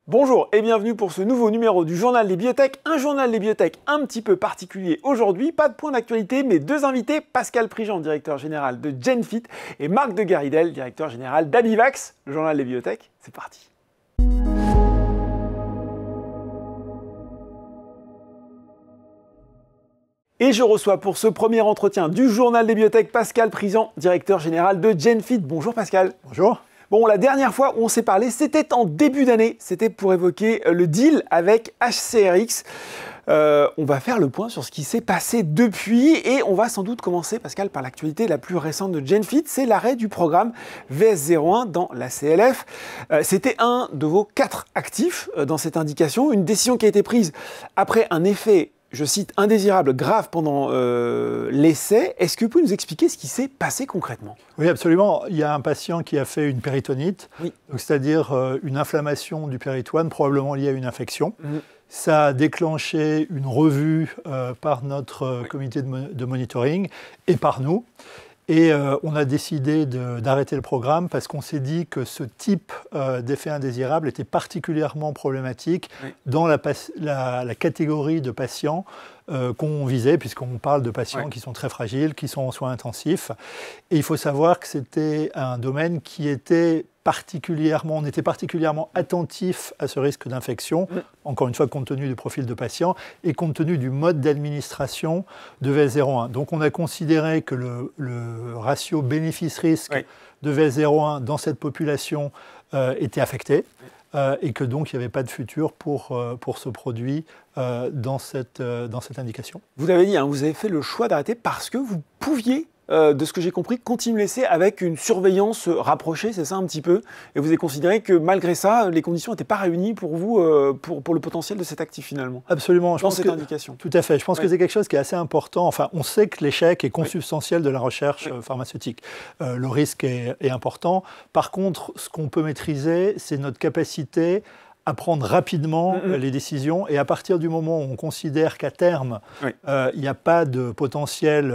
Bonjour et bienvenue pour ce nouveau numéro du Journal des Biotech, un journal des biotech un petit peu particulier aujourd'hui, pas de point d'actualité mais deux invités, Pascal Prigent, directeur général de GenFit et Marc de Garidel, directeur général d'Abivax, le Journal des Biotech, c'est parti. Et je reçois pour ce premier entretien du Journal des Biotech Pascal Prigent, directeur général de GenFit. Bonjour Pascal. Bonjour. Bon, la dernière fois où on s'est parlé, c'était en début d'année. C'était pour évoquer le deal avec HCRx. On va faire le point sur ce qui s'est passé depuis et on va sans doute commencer, Pascal, par l'actualité la plus récente de GenFit. C'est l'arrêt du programme VS01 dans la CLF. C'était un de vos 4 actifs dans cette indication. Une décision qui a été prise après un effet, je cite, indésirable, grave pendant l'essai. Est-ce que vous pouvez nous expliquer ce qui s'est passé concrètement ? Oui, absolument. Il y a un patient qui a fait une péritonite, c'est-à-dire une inflammation du péritoine, probablement liée à une infection. Ça a déclenché une revue par notre comité de monitoring et par nous. Et on a décidé d'arrêter le programme parce qu'on s'est dit que ce type d'effet indésirable était particulièrement problématique dans la catégorie de patients qu'on visait, puisqu'on parle de patients qui sont très fragiles, qui sont en soins intensifs. Et il faut savoir que c'était un domaine qui était on était particulièrement attentif à ce risque d'infection, encore une fois compte tenu du profil de patient et compte tenu du mode d'administration de VS01. Donc on a considéré que le ratio bénéfice-risque de VS01 dans cette population était affecté et que donc il n'y avait pas de futur pour ce produit dans cette indication. Vous avez dit, vous avez fait le choix d'arrêter parce que vous pouviez de ce que j'ai compris, continuer l'essai avec une surveillance rapprochée, c'est ça un petit peu. Et vous avez considéré que malgré ça, les conditions n'étaient pas réunies pour vous, pour le potentiel de cet actif finalement. Absolument. Dans cette indication. Tout à fait. Je pense que c'est quelque chose qui est assez important. Enfin, on sait que l'échec est consubstantiel de la recherche pharmaceutique. Le risque est important. Par contre, ce qu'on peut maîtriser, c'est notre capacité à prendre rapidement les décisions et à partir du moment où on considère qu'à terme, il n'y a pas de potentiel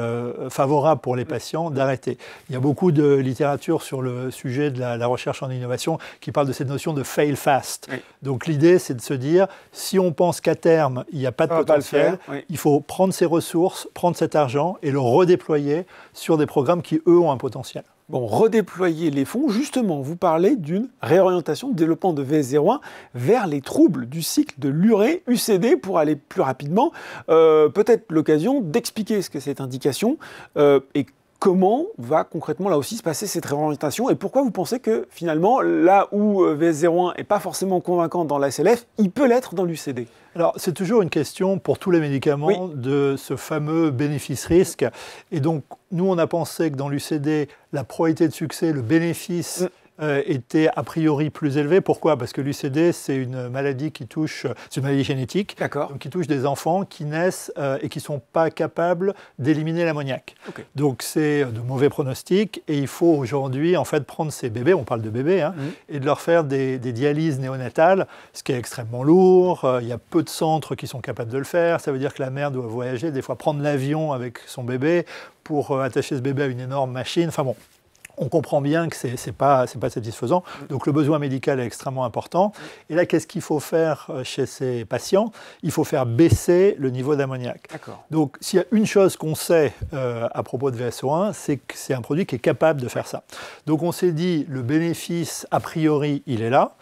favorable pour les patients, d'arrêter. Il y a beaucoup de littérature sur le sujet de la recherche en innovation qui parle de cette notion de « fail fast ». Donc l'idée, c'est de se dire, si on pense qu'à terme, il n'y a pas de potentiel, il faut prendre ses ressources, prendre cet argent et le redéployer sur des programmes qui, eux, ont un potentiel. Bon, redéployer les fonds, justement, vous parlez d'une réorientation de développement de VS01 vers les troubles du cycle de l'urée, UCD, pour aller plus rapidement. Peut-être l'occasion d'expliquer ce que c'est cette indication et comment va concrètement là aussi se passer cette réorientation et pourquoi vous pensez que finalement, là où VS01 n'est pas forcément convaincant dans la SLF, il peut l'être dans l'UCD? Alors, c'est toujours une question pour tous les médicaments de ce fameux bénéfice-risque. Et donc, nous, on a pensé que dans l'UCD, la probabilité de succès, le bénéfice était a priori plus élevé. Pourquoi ? Parce que l'UCD, c'est une maladie c'est une maladie génétique, donc qui touche des enfants qui naissent et qui ne sont pas capables d'éliminer l'ammoniac. Donc c'est de mauvais pronostics et il faut aujourd'hui en fait prendre ces bébés, on parle de bébés, et de leur faire des dialyses néonatales, ce qui est extrêmement lourd. Il y a peu de centres qui sont capables de le faire. Ça veut dire que la mère doit voyager, des fois prendre l'avion avec son bébé pour attacher ce bébé à une énorme machine. Enfin bon. On comprend bien que ce n'est pas satisfaisant. Donc le besoin médical est extrêmement important. Et là, qu'est-ce qu'il faut faire chez ces patients ? Il faut faire baisser le niveau d'ammoniac. Donc s'il y a une chose qu'on sait à propos de VS01, c'est que c'est un produit qui est capable de faire ça. Donc on s'est dit, le bénéfice, a priori, il est là.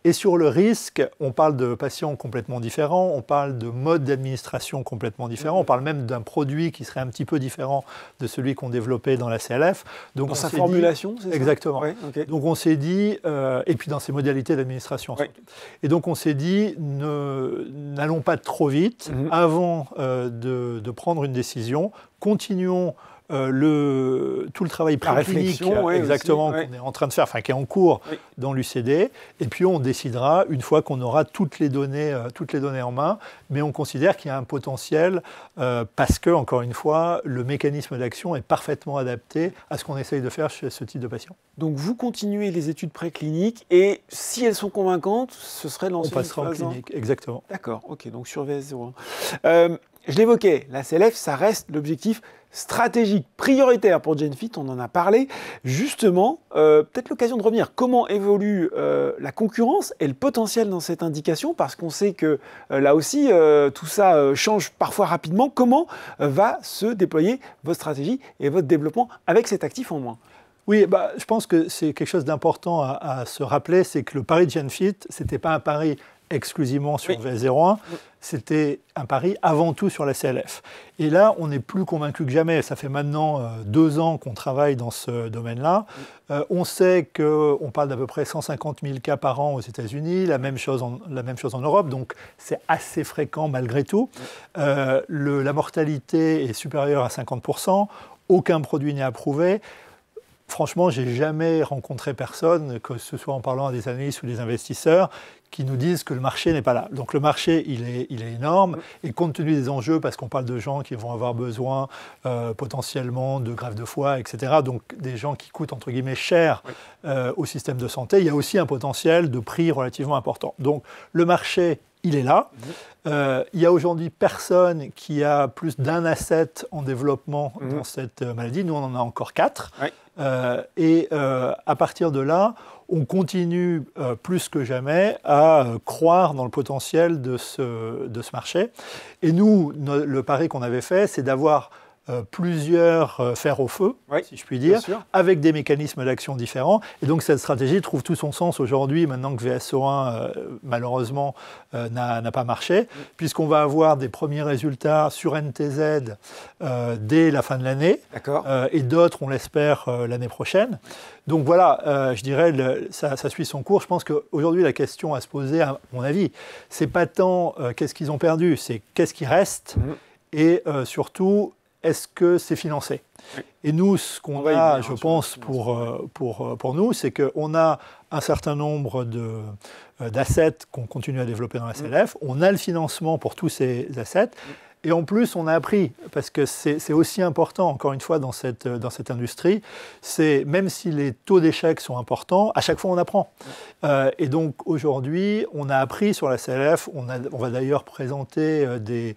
Et sur le risque, on parle de patients complètement différents, on parle de mode d'administration complètement différents, on parle même d'un produit qui serait un petit peu différent de celui qu'on développait dans la CLF. Donc dans sa formulation, c'est ça ? Exactement. Donc on s'est dit, et puis dans ses modalités d'administration. Et donc on s'est dit, n'allons pas trop vite avant de prendre une décision, continuons tout le travail préclinique qu'on est en train de faire, enfin qui est en cours dans l'UCD, et puis on décidera une fois qu'on aura toutes les données en main, mais on considère qu'il y a un potentiel parce que, encore une fois, le mécanisme d'action est parfaitement adapté à ce qu'on essaye de faire chez ce type de patient. Donc vous continuez les études précliniques et si elles sont convaincantes, ce serait lancé. On passera en clinique, exactement. D'accord, ok, donc sur VS01. Je l'évoquais, la CLF, ça reste l'objectif stratégique, prioritaire pour Genfit, on en a parlé. Justement, peut-être l'occasion de revenir. Comment évolue la concurrence et le potentiel dans cette indication? Parce qu'on sait que là aussi, tout ça change parfois rapidement. Comment va se déployer votre stratégie et votre développement avec cet actif en moins? Oui, je pense que c'est quelque chose d'important à se rappeler, c'est que le pari de Genfit, ce n'était pas un pari exclusivement sur VS01, c'était un pari avant tout sur la CLF. Et là, on est plus convaincu que jamais. Ça fait maintenant 2 ans qu'on travaille dans ce domaine-là. On sait qu'on parle d'à peu près 150 000 cas par an aux États-Unis, la même chose en Europe, donc c'est assez fréquent malgré tout. La mortalité est supérieure à 50%, aucun produit n'est approuvé. Franchement, je n'ai jamais rencontré personne, que ce soit en parlant à des analystes ou des investisseurs, qui nous disent que le marché n'est pas là. Donc le marché, il est énorme, et compte tenu des enjeux, parce qu'on parle de gens qui vont avoir besoin potentiellement de greffe de foie, etc., donc des gens qui coûtent entre guillemets cher au système de santé, il y a aussi un potentiel de prix relativement important. Donc le marché, il est là. Il y a aujourd'hui personne qui a plus d'un asset en développement dans cette maladie. Nous, on en a encore 4. À partir de là, on continue plus que jamais à croire dans le potentiel de ce marché. Et nous, le pari qu'on avait fait, c'est d'avoir plusieurs fers au feu, si je puis dire, avec des mécanismes d'action différents. Et donc cette stratégie trouve tout son sens aujourd'hui, maintenant que VS01, malheureusement, n'a pas marché, puisqu'on va avoir des premiers résultats sur NTZ dès la fin de l'année, et d'autres, on l'espère, l'année prochaine. Donc voilà, je dirais, ça suit son cours. Je pense qu'aujourd'hui, la question à se poser, à mon avis, c'est pas tant qu'est-ce qu'ils ont perdu, c'est qu'est-ce qui reste, et surtout, est-ce que c'est financé? Et nous, ce qu'on a, je pense, pour nous, c'est qu'on a un certain nombre d'assets qu'on continue à développer dans la CLF. On a le financement pour tous ces assets. Et en plus, on a appris, parce que c'est aussi important, encore une fois, dans cette industrie, c'est même si les taux d'échec sont importants, à chaque fois, on apprend. Et donc, aujourd'hui, on a appris sur la CLF, on va d'ailleurs présenter des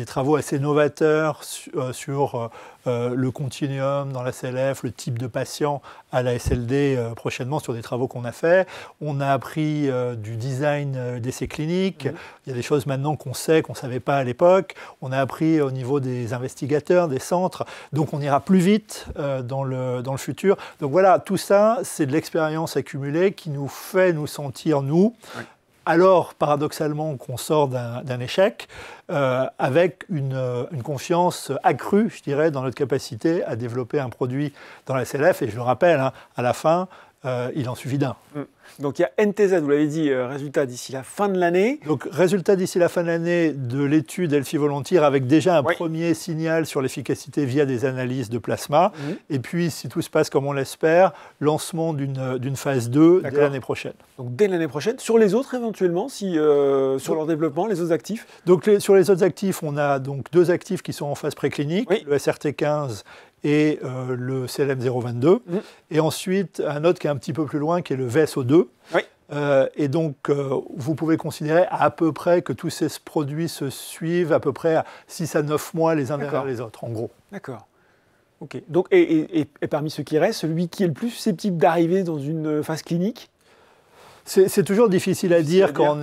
travaux assez novateurs sur le continuum dans la CLF, le type de patient à la SLD prochainement sur des travaux qu'on a faits. On a appris du design d'essais cliniques. Il y a des choses maintenant qu'on sait, qu'on ne savait pas à l'époque. On a appris au niveau des investigateurs, des centres. Donc on ira plus vite dans le futur. Donc voilà, tout ça, c'est de l'expérience accumulée qui nous fait nous sentir, alors paradoxalement qu'on sort d'un échec, avec une confiance accrue, je dirais, dans notre capacité à développer un produit dans la CLF. Et je le rappelle, à la fin, il en suffit d'un. Donc il y a NTZ, vous l'avez dit, résultat d'ici la fin de l'année. Donc résultat d'ici la fin de l'année de l'étude Elfi Volontiers, avec déjà un premier signal sur l'efficacité via des analyses de plasma. Et puis, si tout se passe comme on l'espère, lancement d'une phase 2 dès l'année prochaine. Donc dès l'année prochaine. Sur les autres, éventuellement, sur leur développement, les autres actifs? Donc sur les autres actifs, on a donc 2 actifs qui sont en phase préclinique, le SRT15 et le CLM022. Et ensuite, un autre qui est un petit peu plus loin, qui est le VSO2. Et donc, vous pouvez considérer à peu près que tous ces produits se suivent à peu près à 6 à 9 mois les uns derrière les autres, en gros. D'accord. Ok. Donc, et parmi ceux qui restent, celui qui est le plus susceptible d'arriver dans une phase clinique? C'est toujours difficile à dire quand on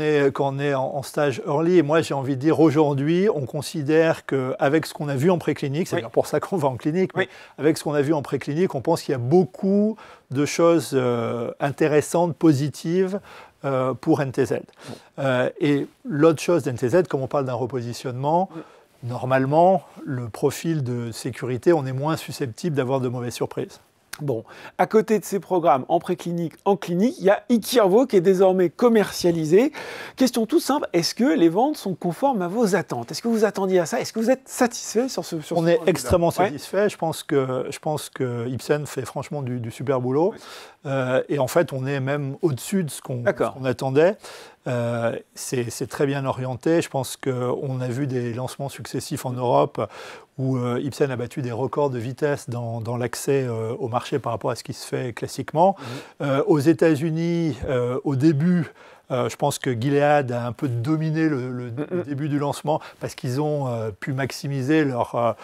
est en stage early. Et moi, j'ai envie de dire, aujourd'hui, on considère qu'avec ce qu'on a vu en préclinique, c'est pour ça qu'on va en clinique, mais avec ce qu'on a vu en préclinique, on pense qu'il y a beaucoup de choses intéressantes, positives pour NTZ. Et l'autre chose d'NTZ, comme on parle d'un repositionnement, normalement, le profil de sécurité, on est moins susceptible d'avoir de mauvaises surprises. Bon, à côté de ces programmes en préclinique, en clinique, il y a Iqirvo qui est désormais commercialisé. Question toute simple, est-ce que les ventes sont conformes à vos attentes? Est-ce que vous attendiez à ça? Est-ce que vous êtes satisfait sur ce On est extrêmement satisfait. Je pense que Ipsen fait franchement du super boulot. Et en fait, on est même au-dessus de ce qu'on attendait. C'est très bien orienté. Je pense qu'on a vu des lancements successifs en Europe où Ipsen a battu des records de vitesse dans l'accès au marché par rapport à ce qui se fait classiquement. Aux États-Unis, au début, Je pense que Gilead a un peu dominé le début du lancement parce qu'ils ont pu maximiser leur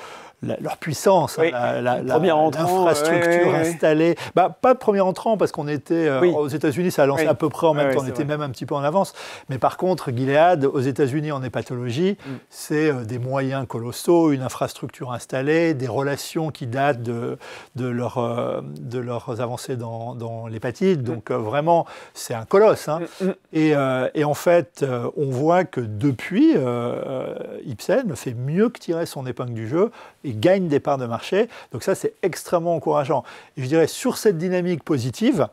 puissance, oui. l'infrastructure installée. Bah, pas de premier entrant parce qu'on était aux États-Unis, ça a lancé à peu près en même temps, on était même un petit peu en avance. Mais par contre, Gilead, aux États-Unis en hépatologie, c'est des moyens colossaux, une infrastructure installée, des relations qui datent de leurs avancées dans l'hépatite. Donc vraiment, c'est un colosse. Hein. Et en fait, on voit que depuis, Ipsen fait mieux que tirer son épingle du jeu et gagne des parts de marché. Donc ça, c'est extrêmement encourageant. Et je dirais, sur cette dynamique positive,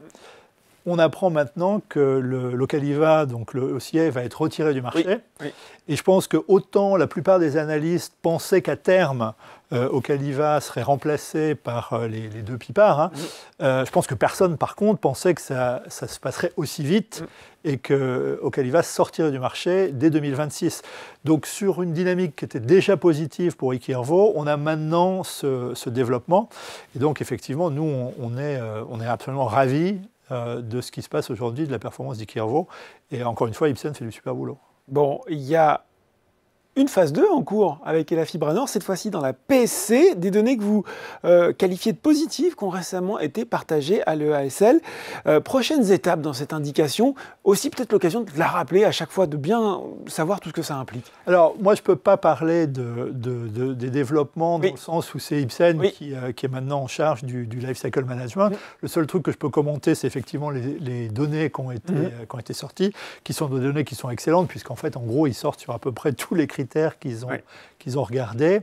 on apprend maintenant que l'Ocaliva, donc le OCA, va être retiré du marché. Oui, oui. Et je pense que autant la plupart des analystes pensaient qu'à terme, Ocaliva serait remplacé par les deux pipards, hein. Je pense que personne, par contre, pensait que ça se passerait aussi vite et que Ocaliva sortirait du marché dès 2026. Donc sur une dynamique qui était déjà positive pour Iqirvo, on a maintenant ce développement. Et donc effectivement, nous, on est absolument ravis de ce qui se passe aujourd'hui, de la performance d'Iqirvo. Et encore une fois, Ipsen fait du super boulot. Bon, il y a une phase 2 en cours avec Elafibranor, cette fois-ci dans la PSC, des données que vous qualifiez de positives qui ont récemment été partagées à l'EASL. Prochaines étapes dans cette indication, aussi peut-être l'occasion de la rappeler à chaque fois, de bien savoir tout ce que ça implique. Alors, moi, je ne peux pas parler des développements dans le sens où c'est Ipsen qui est maintenant en charge du life cycle management. Le seul truc que je peux commenter, c'est effectivement les données qui ont été sorties, qui sont des données qui sont excellentes, puisqu'en fait, en gros, ils sortent sur à peu près tous les critères qu'ils ont regardés.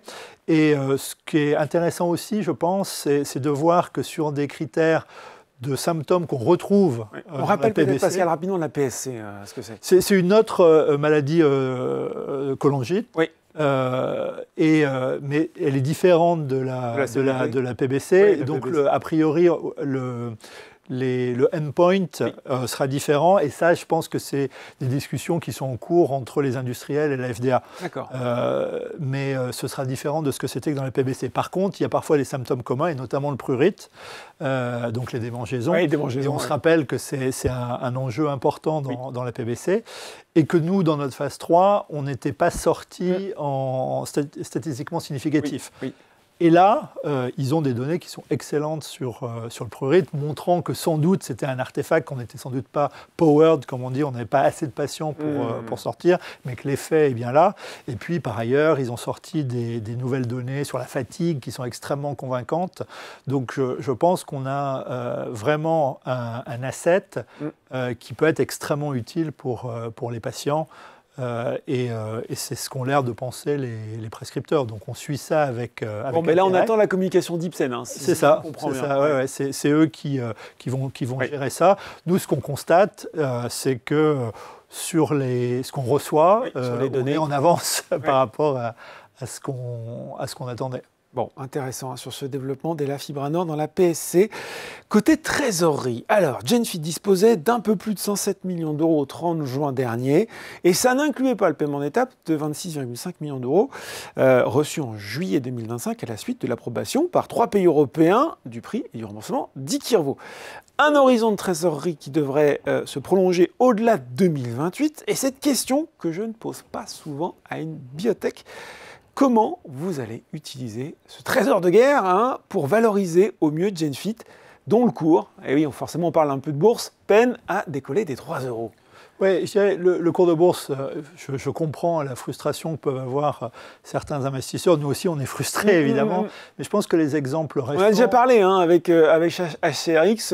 Et ce qui est intéressant aussi, je pense, c'est de voir que sur des critères de symptômes qu'on retrouve on rappelle peut-être, Pascal, rapidement la PSC, ce que c'est. C'est une autre maladie cholangite. Oui. Mais elle est différente de la PBC. Oui, donc, a priori, le endpoint sera différent, et ça, je pense que c'est des discussions qui sont en cours entre les industriels et la FDA. D'accord. Mais ce sera différent de ce que c'était que dans la PBC. Par contre, il y a parfois des symptômes communs, et notamment le prurite, donc les démangeaisons. Oui, et on se rappelle que c'est un enjeu important dans la PBC, et que nous, dans notre phase 3, on n'était pas sortis statistiquement significatifs. Oui. Et là, ils ont des données qui sont excellentes sur le prurite, montrant que sans doute c'était un artefact, qu'on n'était sans doute pas powered, comme on dit, on n'avait pas assez de patients pour sortir, mais que l'effet est bien là. Et puis par ailleurs, ils ont sorti des nouvelles données sur la fatigue qui sont extrêmement convaincantes. Donc je pense qu'on a vraiment un asset qui peut être extrêmement utile pour les patients. Et c'est ce qu'ont l'air de penser les prescripteurs. Donc on suit ça avec bon, mais là on attend la communication d'Ipsen. Hein, c'est ça, c'est eux qui vont gérer ça. Nous, ce qu'on constate, c'est que sur ce qu'on reçoit, sur les données, on avance par rapport à ce qu'on attendait. Bon, intéressant sur ce développement d'Elafibranor dans la PSC. Côté trésorerie, alors Genfit disposait d'un peu plus de 107 millions d'euros au 30 juin dernier, et ça n'incluait pas le paiement d'étape de 26,5 millions d'euros reçus en juillet 2025 à la suite de l'approbation par 3 pays européens du prix et du remboursement d'Iqirvo. Un horizon de trésorerie qui devrait se prolonger au-delà de 2028, et cette question que je ne pose pas souvent à une biotech: comment vous allez utiliser ce trésor de guerre pour valoriser au mieux Genfit, dont le cours, et oui, forcément on parle un peu de bourse, peine à décoller des 3 €? Oui, je dirais, le cours de bourse, je comprends la frustration que peuvent avoir certains investisseurs. Nous aussi, on est frustrés, évidemment. Mais je pense que les exemples récents... On a déjà parlé avec HCRX,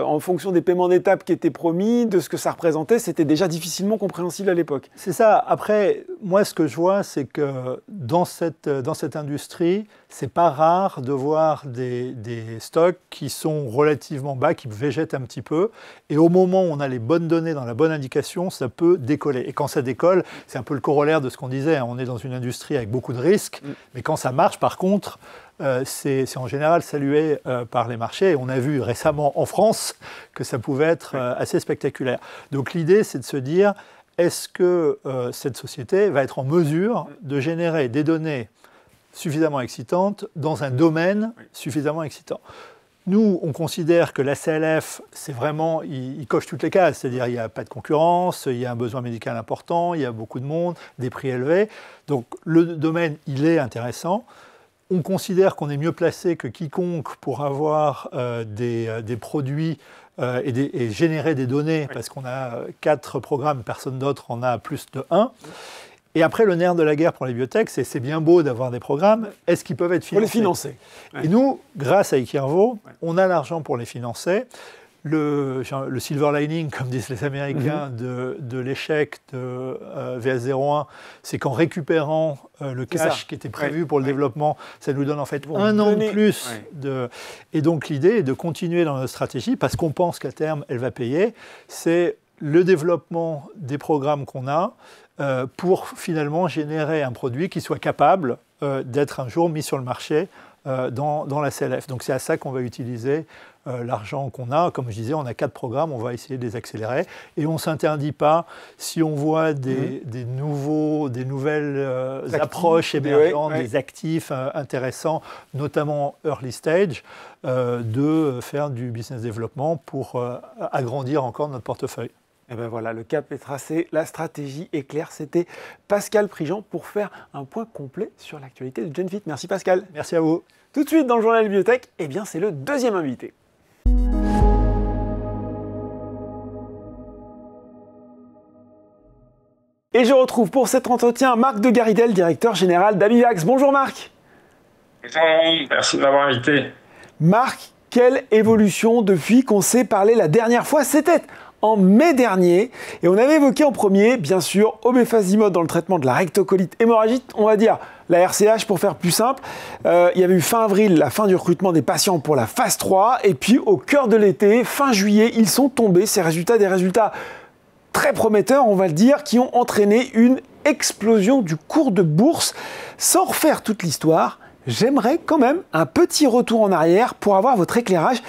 en fonction des paiements d'étape qui étaient promis, de ce que ça représentait, c'était déjà difficilement compréhensible à l'époque. C'est ça. Après, moi, ce que je vois, c'est que dans cette industrie, c'est pas rare de voir des stocks qui sont relativement bas, qui végètent un petit peu. Et au moment où on a les bonnes données dans la bonne indication, ça peut décoller. Et quand ça décolle, c'est un peu le corollaire de ce qu'on disait. On est dans une industrie avec beaucoup de risques. Mais quand ça marche, par contre, c'est en général salué par les marchés. Et on a vu récemment en France que ça pouvait être assez spectaculaire. Donc l'idée, c'est de se dire, est-ce que cette société va être en mesure de générer des données suffisamment excitantes dans un domaine suffisamment excitant? Nous, on considère que la CLF, c'est vraiment, il coche toutes les cases, c'est-à-dire il n'y a pas de concurrence, il y a un besoin médical important, il y a beaucoup de monde, des prix élevés. Donc le domaine, il est intéressant. On considère qu'on est mieux placé que quiconque pour avoir des produits et générer des données, parce qu'on a 4 programmes, personne d'autre en a plus de 1. Et après, le nerf de la guerre pour les biotech, c'est bien beau d'avoir des programmes, est-ce qu'ils peuvent être financés? Pour les financer. Et nous, grâce à Iqirvo, on a l'argent pour les financer. Le silver lining, comme disent les Américains, de l'échec de VS01, c'est qu'en récupérant le cash qui était prévu pour le développement, ça nous donne en fait un an de plus. Et donc l'idée est de continuer dans notre stratégie, parce qu'on pense qu'à terme, elle va payer. C'est le développement des programmes qu'on a pour finalement générer un produit qui soit capable d'être un jour mis sur le marché dans la CLF. Donc c'est à ça qu'on va utiliser l'argent qu'on a. Comme je disais, on a 4 programmes, on va essayer de les accélérer. Et on ne s'interdit pas, si on voit des nouvelles approches émergentes, des actifs intéressants, notamment early stage, de faire du business development pour agrandir encore notre portefeuille. Et bien voilà, le cap est tracé, la stratégie est claire. C'était Pascal Prigent pour faire un point complet sur l'actualité de GenFit. Merci Pascal. Merci à vous. Tout de suite dans le journal biotech, eh bien c'est le deuxième invité. Et je retrouve pour cet entretien Marc de Garidel, directeur général d'Abivax. Bonjour Marc. Bonjour, merci de m'avoir invité. Marc, quelle évolution depuis qu'on s'est parlé la dernière fois? C'était en mai dernier, et on avait évoqué en premier, bien sûr, obefazimod dans le traitement de la rectocolite hémorragique, on va dire la RCH pour faire plus simple. Il y avait eu fin avril, la fin du recrutement des patients pour la phase 3, et puis au cœur de l'été, fin juillet, ils sont tombés, ces résultats, des résultats très prometteurs, on va le dire, qui ont entraîné une explosion du cours de bourse. Sans refaire toute l'histoire, j'aimerais quand même un petit retour en arrière pour avoir votre éclairage.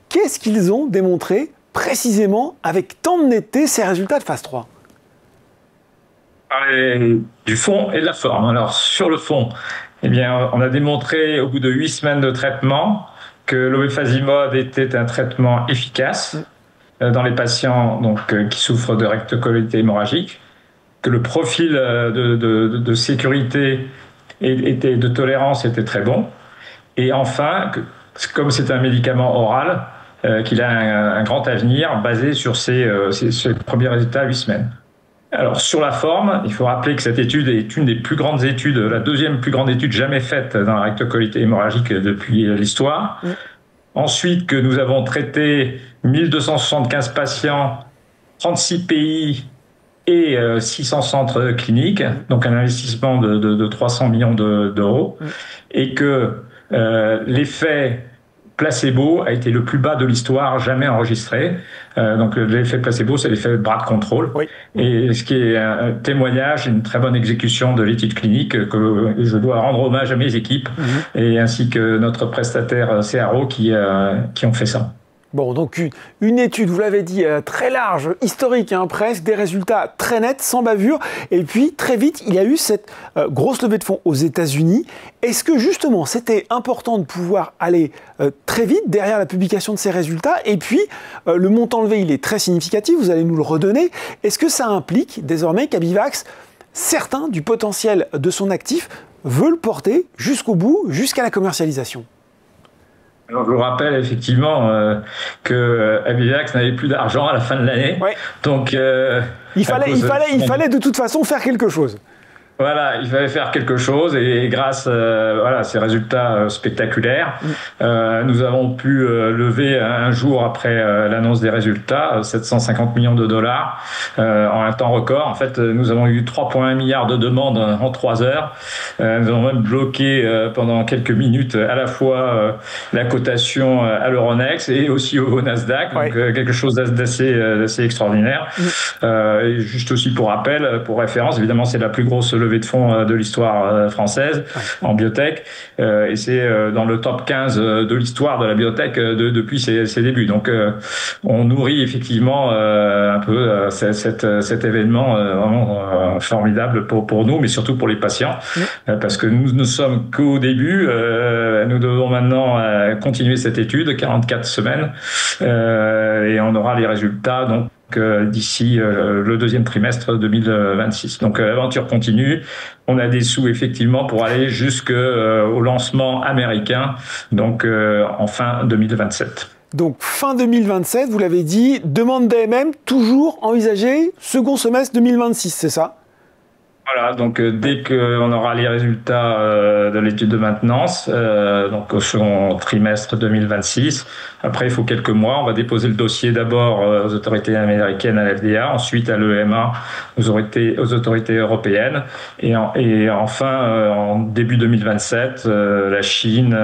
Qu'est-ce qu'ils ont démontré précisément avec tant de netteté ces résultats de phase 3? Du fond et de la forme. Alors sur le fond, eh bien, on a démontré au bout de 8 semaines de traitement que l'obefazimod était un traitement efficace dans les patients qui souffrent de rectocolite hémorragique, que le profil de sécurité et de tolérance était très bon, et enfin, comme c'est un médicament oral, qu'il a un grand avenir basé sur ces premiers résultats à 8 semaines. Alors, sur la forme, il faut rappeler que cette étude est une des plus grandes études, la deuxième plus grande étude jamais faite dans la rectocolite hémorragique depuis l'histoire. Ensuite, que nous avons traité 1275 patients, 36 pays et 600 centres cliniques, donc un investissement de 300 millions d'euros, et que l'effet placebo a été le plus bas de l'histoire jamais enregistré. Donc l'effet placebo, c'est l'effet bras de contrôle. Et ce qui est un témoignage, une très bonne exécution de l'étude clinique que je dois rendre hommage à mes équipes et ainsi que notre prestataire CRO qui ont fait ça. Bon, donc une étude, vous l'avez dit, très large, historique, presque, des résultats très nets, sans bavure. Et puis, très vite, il y a eu cette grosse levée de fonds aux États-Unis. Est-ce que, justement, c'était important de pouvoir aller très vite derrière la publication de ces résultats? Et puis, le montant levé, il est très significatif, vous allez nous le redonner. Est-ce que ça implique, désormais, qu'Abivax, certains du potentiel de son actif, veut le porter jusqu'au bout, jusqu'à la commercialisation? Alors, je vous rappelle effectivement que Abivax n'avait plus d'argent à la fin de l'année. Donc, il fallait de toute façon faire quelque chose. Voilà, il fallait faire quelque chose et grâce à ces résultats spectaculaires, nous avons pu lever un jour après l'annonce des résultats 750 millions de dollars en un temps record. En fait, nous avons eu 3,1 milliards de demandes en 3 heures. Nous avons même bloqué pendant quelques minutes à la fois la cotation à l'Euronext et aussi au Nasdaq, donc quelque chose d'assez extraordinaire. Et juste aussi pour rappel, pour référence, évidemment, c'est la plus grosse levée levées de fonds de l'histoire française en biotech, et c'est dans le top 15 de l'histoire de la biotech depuis ses débuts. Donc on nourrit effectivement un peu cet événement vraiment formidable pour nous, mais surtout pour les patients, parce que nous ne sommes qu'au début. Nous devons maintenant continuer cette étude, 44 semaines, et on aura les résultats donc d'ici le deuxième trimestre 2026. Donc l'aventure continue. On a des sous effectivement pour aller jusqu'au lancement américain, donc en fin 2027. Donc fin 2027, vous l'avez dit, demande d'AMM toujours envisagée second semestre 2026, c'est ça? Voilà, donc dès qu'on aura les résultats de l'étude de maintenance, donc au second trimestre 2026, après il faut quelques mois, on va déposer le dossier d'abord aux autorités américaines, à l'FDA, ensuite à l'EMA, aux autorités européennes, et enfin en début 2027, la Chine,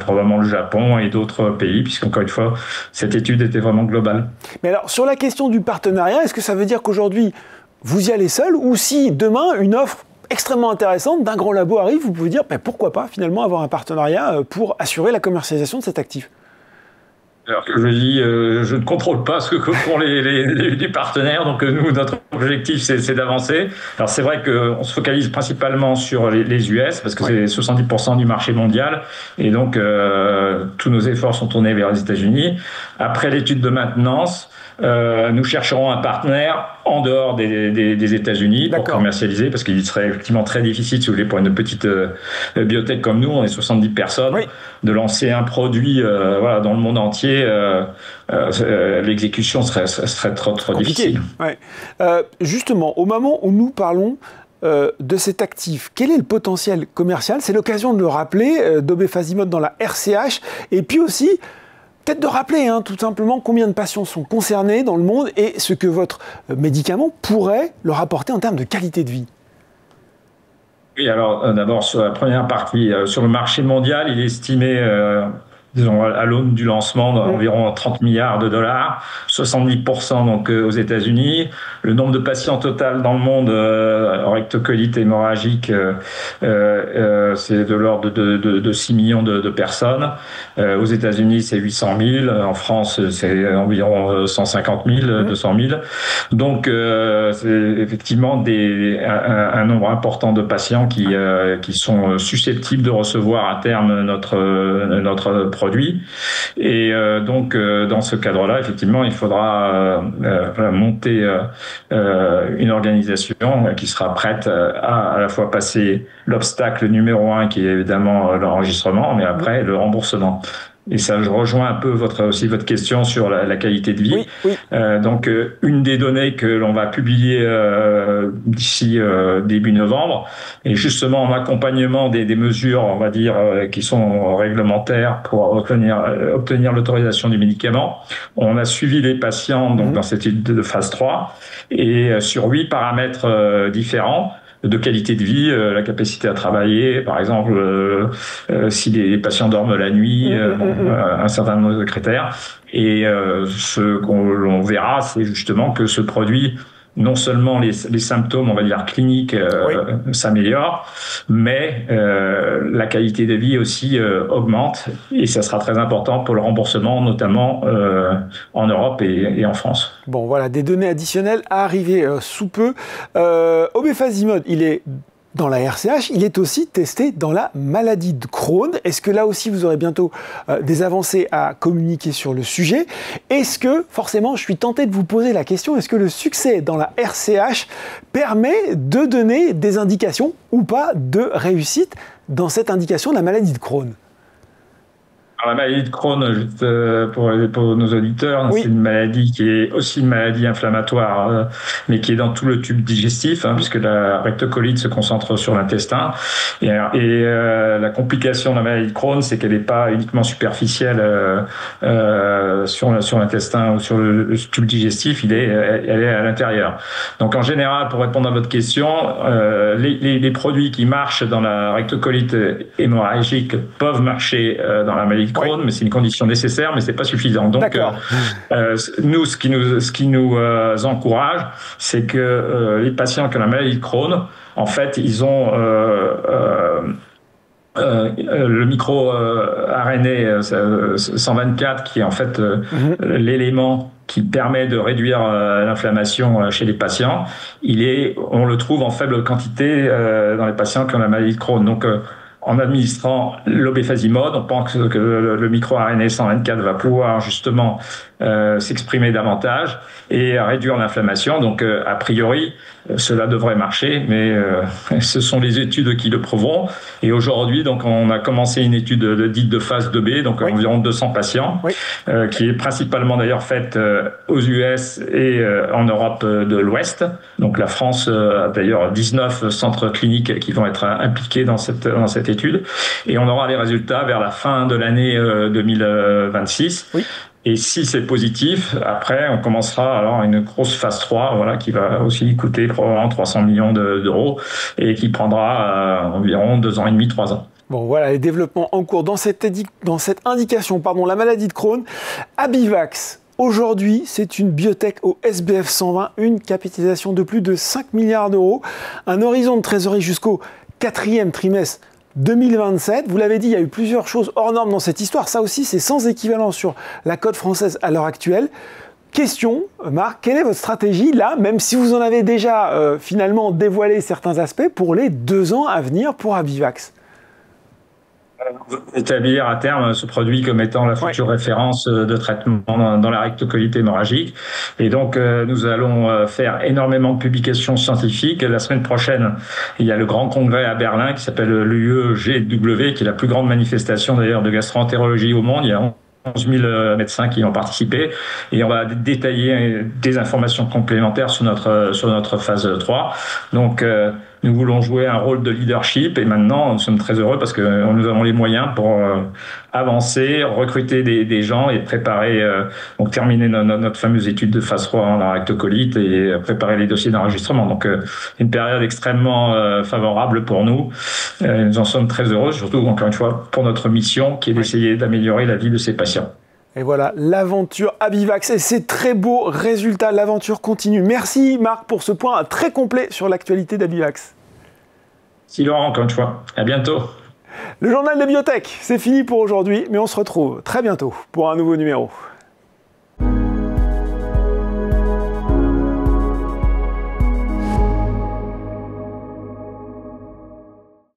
probablement le Japon et d'autres pays, puisqu'encore une fois, cette étude était vraiment globale. Mais alors, sur la question du partenariat, est-ce que ça veut dire qu'aujourd'hui, vous y allez seul, ou si demain, une offre extrêmement intéressante d'un grand labo arrive, vous pouvez dire pourquoi pas finalement avoir un partenariat pour assurer la commercialisation de cet actif? Alors que je dis, je ne contrôle pas ce que font les partenaires, donc nous, notre objectif, c'est d'avancer. Alors c'est vrai qu'on se focalise principalement sur les US, parce que c'est 70% du marché mondial, et donc tous nos efforts sont tournés vers les États-Unis. Après l'étude de maintenance, nous chercherons un partenaire en dehors des États-Unis pour commercialiser, parce qu'il serait effectivement très difficile, si vous voulez, pour une petite biotech comme nous, on est 70 personnes, de lancer un produit dans le monde entier. L'exécution serait trop difficile. Ouais. Justement, au moment où nous parlons de cet actif, quel est le potentiel commercial? C'est l'occasion de le rappeler, d'obefazimod dans la RCH, et puis aussi peut-être de rappeler tout simplement combien de patients sont concernés dans le monde et ce que votre médicament pourrait leur apporter en termes de qualité de vie. Oui, alors d'abord sur la première partie, sur le marché mondial, il est estimé, disons à l'aune du lancement, d'environ 30 milliards de dollars, 70% donc aux États-Unis. Le nombre de patients total dans le monde rectocolite hémorragique, c'est de l'ordre de 6 millions de personnes. Aux États-Unis, c'est 800 000. En France, c'est environ 150 000, 200 000. Donc, c'est effectivement un nombre important de patients qui sont susceptibles de recevoir à terme notre produit. Et donc, dans ce cadre-là, effectivement, il faudra monter une organisation qui sera prête à la fois passer l'obstacle numéro 1, qui est évidemment l'enregistrement, mais après le remboursement. Et ça, je rejoins un peu votre question sur la qualité de vie. Donc, une des données que l'on va publier d'ici début novembre, et justement en accompagnement des mesures, on va dire, qui sont réglementaires pour obtenir l'autorisation du médicament. On a suivi les patients donc dans cette étude de phase 3, et sur 8 paramètres différents de qualité de vie, la capacité à travailler, par exemple, si les patients dorment la nuit, un certain nombre de critères. Et ce qu'on verra, c'est justement que ce produit, non seulement les symptômes, on va dire cliniques, s'améliorent, mais la qualité de vie aussi augmente, et ça sera très important pour le remboursement, notamment en Europe et en France. Bon, voilà, des données additionnelles à arriver sous peu. Obefazimod, il est dans la RCH, il est aussi testé dans la maladie de Crohn. Est-ce que là aussi, vous aurez bientôt des avancées à communiquer sur le sujet? Est-ce que, forcément, je suis tenté de vous poser la question, est-ce que le succès dans la RCH permet de donner des indications ou pas de réussite dans cette indication de la maladie de Crohn? Alors, la maladie de Crohn, juste pour nos auditeurs, c'est une maladie qui est aussi une maladie inflammatoire, mais qui est dans tout le tube digestif, puisque la rectocolite se concentre sur l'intestin. Et la complication de la maladie de Crohn, c'est qu'elle n'est pas uniquement superficielle sur l'intestin ou sur le tube digestif, elle est à l'intérieur. Donc en général, pour répondre à votre question, les produits qui marchent dans la rectocolite hémorragique peuvent marcher dans la maladie Crohn, mais c'est une condition nécessaire, mais c'est pas suffisant. Donc, nous, ce qui nous encourage, c'est que les patients qui ont la maladie de Crohn, en fait, ils ont le micro-RNA 124, qui est en fait l'élément qui permet de réduire l'inflammation chez les patients. On le trouve en faible quantité dans les patients qui ont la maladie de Crohn. Donc, en administrant l'obefazimod, on pense que le micro-RNA 124 va pouvoir justement s'exprimer davantage et réduire l'inflammation. Donc, a priori, cela devrait marcher, mais ce sont les études qui le prouveront. Et aujourd'hui, donc, on a commencé une étude dite de phase 2B, donc environ 200 patients, qui est principalement d'ailleurs faite aux US et en Europe de l'Ouest. Donc, la France a d'ailleurs 19 centres cliniques qui vont être impliqués dans cette étude. Et on aura les résultats vers la fin de l'année 2026. Oui. Et si c'est positif, après, on commencera alors une grosse phase 3, voilà, qui va aussi coûter probablement 300 millions d'euros et qui prendra environ 2 ans et demi, 3 ans. Bon, voilà les développements en cours dans cette indication, la maladie de Crohn. Abivax, aujourd'hui, c'est une biotech au SBF 120, une capitalisation de plus de 5 milliards d'euros, un horizon de trésorerie jusqu'au 4e trimestre 2027, vous l'avez dit, il y a eu plusieurs choses hors normes dans cette histoire. Ça aussi, c'est sans équivalent sur la cote française à l'heure actuelle. Question, Marc, quelle est votre stratégie là, même si vous en avez déjà finalement dévoilé certains aspects pour les 2 ans à venir pour Abivax? Établir à terme ce produit comme étant la future référence de traitement dans la rectocolite hémorragique. Et donc, nous allons faire énormément de publications scientifiques. La semaine prochaine, il y a le grand congrès à Berlin qui s'appelle l'UEGW, qui est la plus grande manifestation d'ailleurs de gastro-entérologie au monde. Il y a 11 000 médecins qui ont participé et on va détailler des informations complémentaires sur notre phase 3. Donc, nous voulons jouer un rôle de leadership et maintenant, nous sommes très heureux parce que nous avons les moyens pour avancer, recruter des gens et préparer, donc terminer notre fameuse étude de phase 3 en la rectocolite et préparer les dossiers d'enregistrement. Donc, une période extrêmement favorable pour nous. Nous en sommes très heureux, surtout, encore une fois, pour notre mission qui est d'essayer d'améliorer la vie de ces patients. Et voilà, l'aventure Abivax et ses très beaux résultats. L'aventure continue. Merci Marc pour ce point très complet sur l'actualité d'Abivax. Si Laurent, encore une fois. À bientôt. Le journal des biotech, c'est fini pour aujourd'hui, mais on se retrouve très bientôt pour un nouveau numéro.